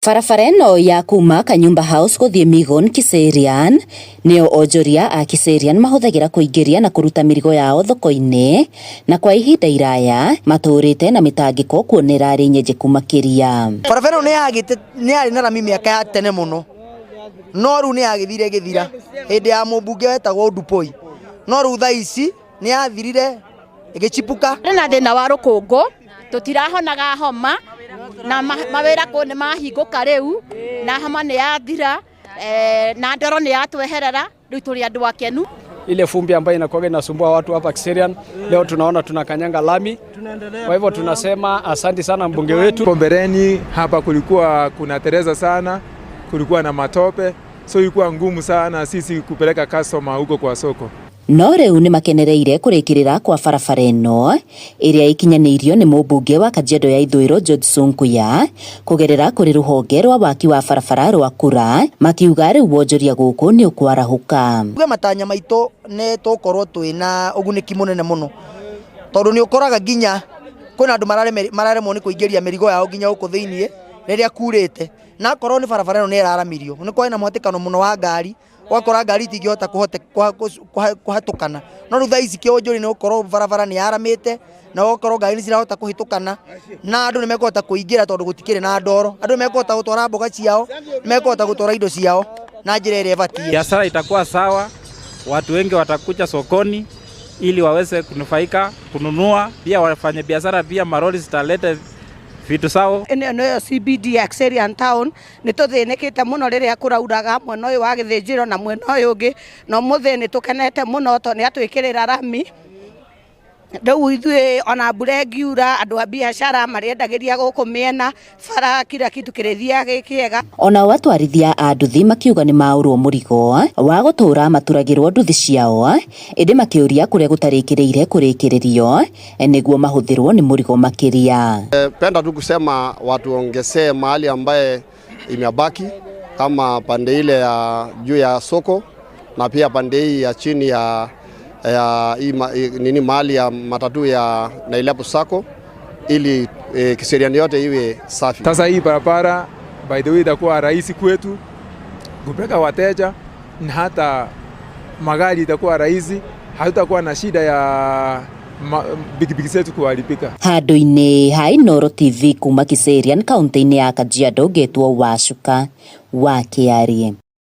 Barabara ĩno ya kuma Kanyumba House gũthiĩ Migon Kiserian nĩyo onjoria a Kiserian mahũthagĩra kũingĩria na kũruta mĩrigo yao thoko-inĩ, na kwa ihinda iraya matũrĩte na mĩtangĩko kuona ĩrarĩ nyenjeku makĩria. Barabara ĩno nĩ yarĩ na rami mĩaka ya tene mũno, no rĩu nĩ yagĩthire gĩthira hĩndĩ ya mũmbunge wetagwo Ndupoi, no rĩu thaa ici nĩ yathirire ĩgĩchipuka. Na thĩna wa rũkũngũ tũtirahonaga homa na mawĩra kũ nĩ mahingũka rĩu na homa nĩ yathira na ndoro nĩ yatweherera, rĩu tũrĩ andũ akenu. Ile fumbi ambayo inakuwa inasumbua watu hapa Kiserian, leo tunaona tunakanyanga lami. Kwa hivyo tunasema asante sana mbunge wetu. Pombereni hapa kulikuwa kuna tereza sana, kulikuwa na matope, so ilikuwa ngumu sana sisi kupeleka customer huko kwa soko. No rĩu nĩ makenereire kũrĩkĩrĩra kwa barabara ĩno ĩrĩa ikinyanĩirio nĩ mũmbunge wa Kajiado ya Ithũĩro George Sonkuya kũgerera kũrĩ rũhonge rwa waki wa barabara rwa Kura, makiuga rĩu wonjoria gũkũ nĩ ũkwarahũka. Matanya maitũ nĩ tũkorwo twĩna ũgunĩki mũnene mũno, tondũ nĩ ũkoraga nginya kwĩna andũ mararemwo nĩ kũingĩria mĩrigo yao nginya gũkũ thĩinĩ rĩrĩa kurĩte, na korwo nĩ barabara ĩno nĩ ĩraramirio, nĩ kwĩna mũhatĩkano mũno wa ngari, wakora ngari itingĩhota kũhatũkana. No rĩu thaa ici kĩonjori nĩ gũkorwo barabara nĩ yaramĩte na gũkorwo ngari nĩ cirahota kũhĩtũkana na andũ nĩ mekũhota kũingĩra tondũ gũtikĩrĩ na ndoro, andũ nĩ mekũhota gũtwara mboga ciao, nĩ mekũhota gũtwara indo ciao na njĩra ĩrĩa ĩbatiĩ. Biashara itakuwa sawa, watu wengi watakuja sokoni ili waweze kunufaika kununua, pia wafanye biashara, pia maroli zitaleta vitu sawa. Eno CBD ya Kiserian Town nĩ tũthĩnĩkĩte mũno rĩrĩa kũrauraga mwena ũyũ wa Gĩthĩnjĩro na mwena ũyũ ũngĩ, no mũthĩ nĩ tũkenete mũno tondũ nĩ atwĩkĩrĩra rami. Rĩu ithuĩ ona mbura ĩngiura andũ a biashara marĩendagĩria gũkũ mĩena bara kila kitu kĩrĩthiaga gĩkĩega. Ona atwarithia a nduthi makiuga nĩ maũrwo mũrigo wa gũtũra maturagĩrwo nduthi ciao, ĩndĩ makĩũria kũrĩa gũtarĩkĩrĩire kũrĩkĩrĩrio nĩguo mahũthĩrwo nĩ mũrigo makĩria. Penda tu kusema watu ongezee mahali ambaye imebaki kama pande ile ya juu ya soko na pia pande hii ya chini ya nini mahali ya matatu ya Nailabu Sacco ili Kiserian yote iwe safi. Sasa hii barabara by the way itakuwa rahisi kwetu kupeleka wateja na hata magari itakuwa rahisi, hatutakuwa na shida ya bigibigi zetu kuharibika. Handũ-inĩ ha Inooro TV kuma Kiserian kaunti-inĩ ya Kajiado, ngetwo Wacuka wa Kĩarie.